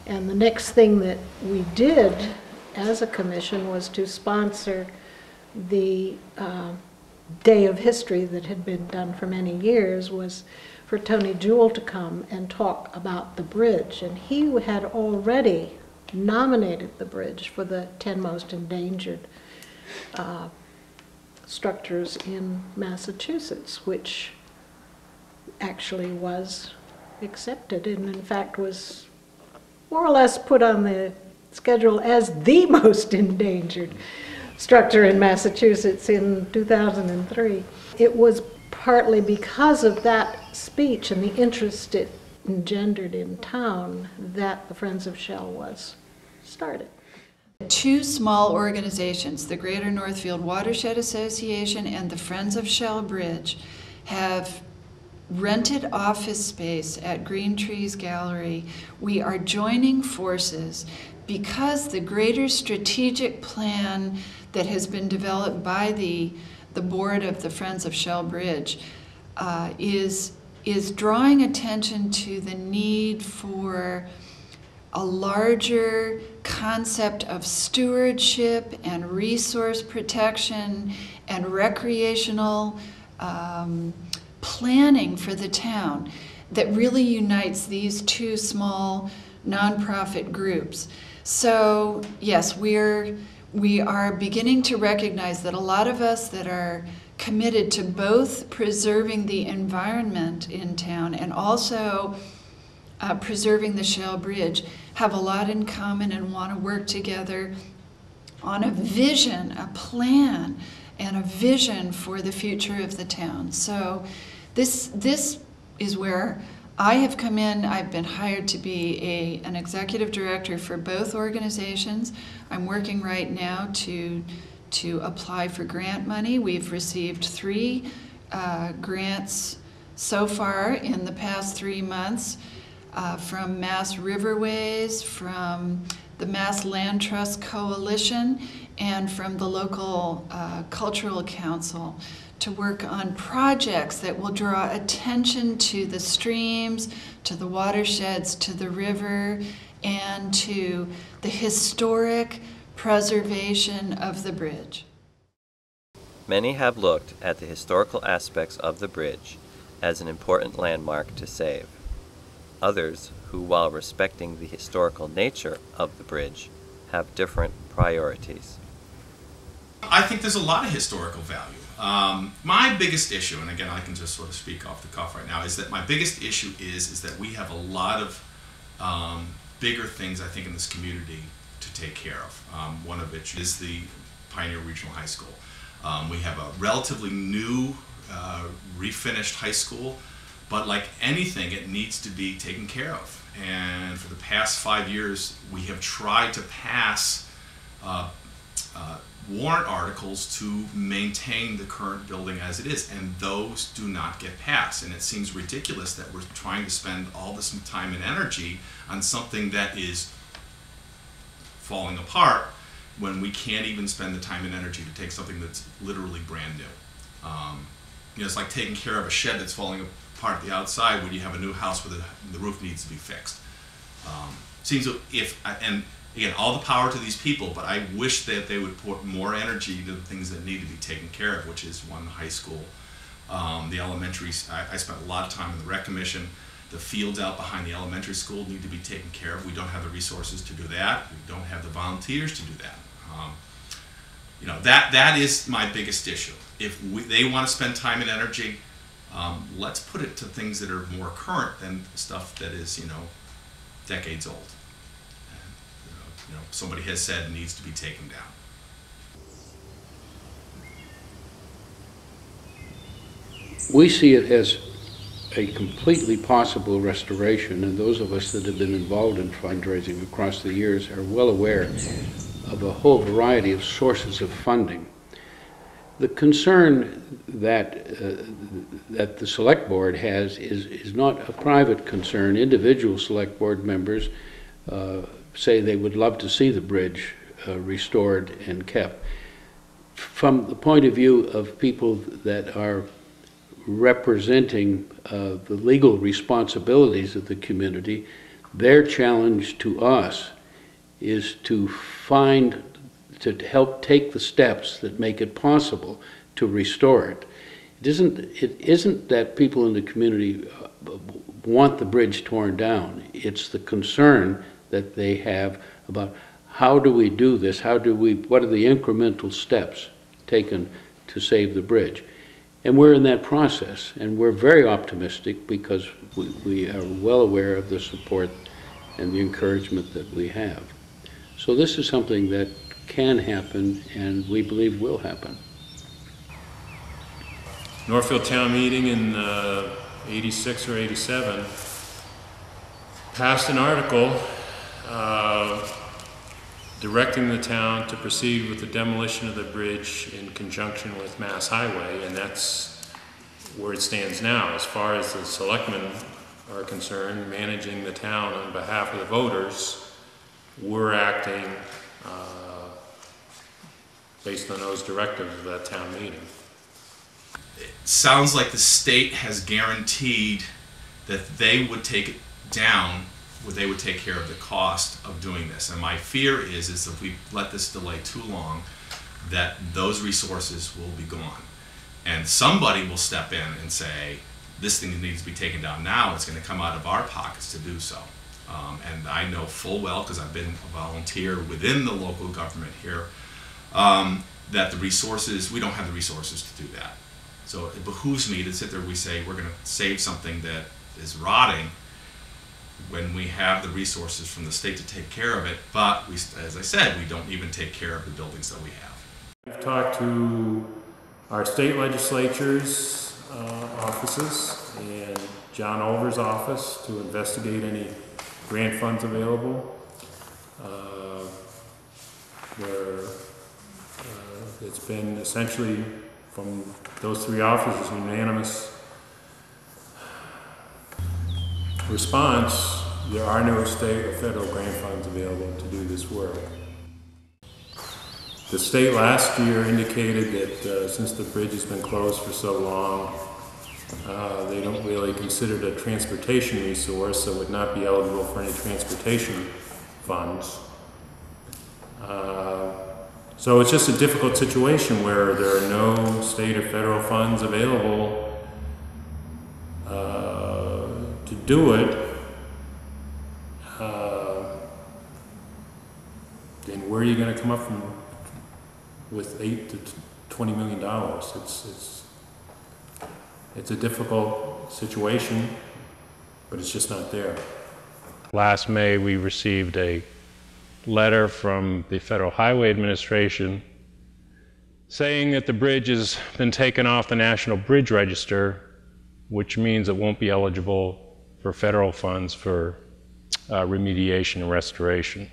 And the next thing that we did as a commission was to sponsor the Day of History that had been done for many years, was for Tony Jewell to come and talk about the bridge. And he had already nominated the bridge for the 10 most endangered structures in Massachusetts, which actually was accepted and in fact was more or less put on the schedule as the most endangered structure in Massachusetts in 2003. It was partly because of that speech and the interest it engendered in town that the Friends of Schell was started. Two small organizations, the Greater Northfield Watershed Association and the Friends of Schell Bridge, have rented office space at Green Trees Gallery. We are joining forces because the greater strategic plan that has been developed by the board of the Friends of Schell Bridge is drawing attention to the need for a larger concept of stewardship and resource protection and recreational planning for the town that really unites these two small nonprofit groups. So yes, we are beginning to recognize that a lot of us that are committed to both preserving the environment in town and also preserving the Schell Bridge have a lot in common and want to work together on a vision, a plan, and a vision for the future of the town. So this is where I have come in. I've been hired to be an executive director for both organizations. I'm working right now to apply for grant money. We've received 3 grants so far in the past 3 months from Mass Riverways, from the Mass Land Trust Coalition, and from the local cultural council to work on projects that will draw attention to the streams, to the watersheds, to the river, and to the historic preservation of the bridge. Many have looked at the historical aspects of the bridge as an important landmark to save. Others, who while respecting the historical nature of the bridge, have different priorities. I think there's a lot of historical value. My biggest issue, and again I can just sort of speak off the cuff right now, is that my biggest issue is that we have a lot of bigger things I think in this community to take care of. One of which is the Pioneer Regional High School. We have a relatively new, refinished high school, but like anything, it needs to be taken care of. And for the past 5 years, we have tried to pass warrant articles to maintain the current building as it is, and those do not get passed. And it seems ridiculous that we're trying to spend all this time and energy on something that is falling apart when we can't even spend the time and energy to take something that's literally brand new. You know, it's like taking care of a shed that's falling apart at the outside when you have a new house where the roof needs to be fixed. Seems and again, all the power to these people, but I wish that they would put more energy into the things that need to be taken care of, which is one, high school, the elementaries. I spent a lot of time in the rec commission. The fields out behind the elementary school need to be taken care of. We don't have the resources to do that. We don't have the volunteers to do that. You know, that is my biggest issue. If they want to spend time and energy, let's put it to things that are more current than stuff that is, you know, decades old. And, you know, somebody has said needs to be taken down. We see it as a completely possible restoration, and those of us that have been involved in fundraising across the years are well aware of a whole variety of sources of funding. The concern that that the select board has is not a private concern. Individual select board members say they would love to see the bridge restored and kept. From the point of view of people that are representing the legal responsibilities of the community, Their challenge to us is to help take the steps that make it possible to restore it. It isn't that people in the community want the bridge torn down. It's the concern that they have about how do we do this? What are the incremental steps taken to save the bridge? And we're in that process, and we're very optimistic because we are well aware of the support and the encouragement that we have. So this is something that can happen, and we believe will happen. Northfield Town Meeting in 86 or 87 passed an article directing the town to proceed with the demolition of the bridge in conjunction with Mass Highway, and that's where it stands now. As far as the selectmen are concerned, managing the town on behalf of the voters, we're acting based on those directives of that town meeting. It sounds like the state has guaranteed that they would take it down, they would take care of the cost of doing this. And my fear is if we let this delay too long, that those resources will be gone. And somebody will step in and say, this thing needs to be taken down now, it's going to come out of our pockets to do so. And I know full well, because I've been a volunteer within the local government here, that the resources, we don't have the resources to do that. So it behooves me to sit there and we say we're going to save something that is rotting when we have the resources from the state to take care of it, but we, as I said, we don't even take care of the buildings that we have. We've talked to our state legislatures offices and John Over's office to investigate any grant funds available where it's been essentially from those three offices unanimous response. There are no state or federal grant funds available to do this work. The state last year indicated that since the bridge has been closed for so long, they don't really consider it a transportation resource, so would not be eligible for any transportation funds. So it's just a difficult situation where there are no state or federal funds available to do it. Then where are you going to come up from with $8 to $20 million? It's a difficult situation, but it's just not there. Last May, we received a letter from the Federal Highway Administration saying that the bridge has been taken off the National Bridge Register, which means it won't be eligible for federal funds for remediation and restoration.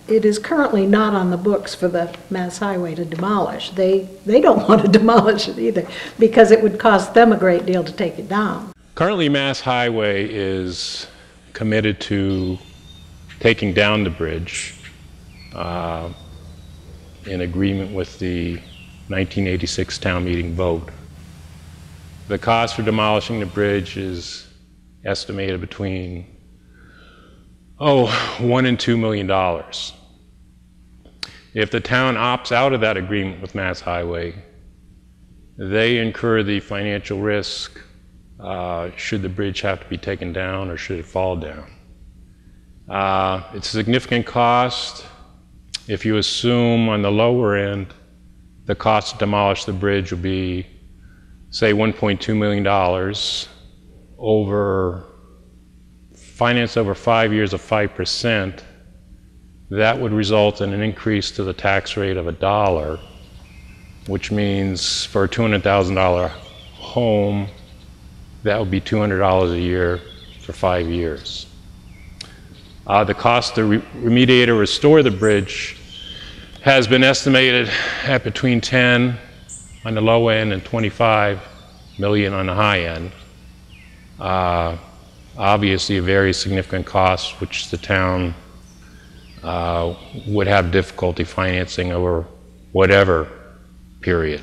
It is currently not on the books for the Mass Highway to demolish. They don't want to demolish it either because it would cost them a great deal to take it down. Currently, Mass Highway is committed to taking down the bridge in agreement with the 1986 town meeting vote. The cost for demolishing the bridge is estimated between $1 and $2 million. If the town opts out of that agreement with Mass Highway, they incur the financial risk should the bridge have to be taken down or should it fall down. It's a significant cost. If you assume on the lower end, the cost to demolish the bridge will be, say, $1.2 million financed over 5 years of 5%, that would result in an increase to the tax rate of $1, which means for a $200,000 home, that would be $200 a year for 5 years. The cost to remediate or restore the bridge has been estimated at between 10 on the low end and 25 million on the high end. Obviously a very significant cost which the town would have difficulty financing over whatever period.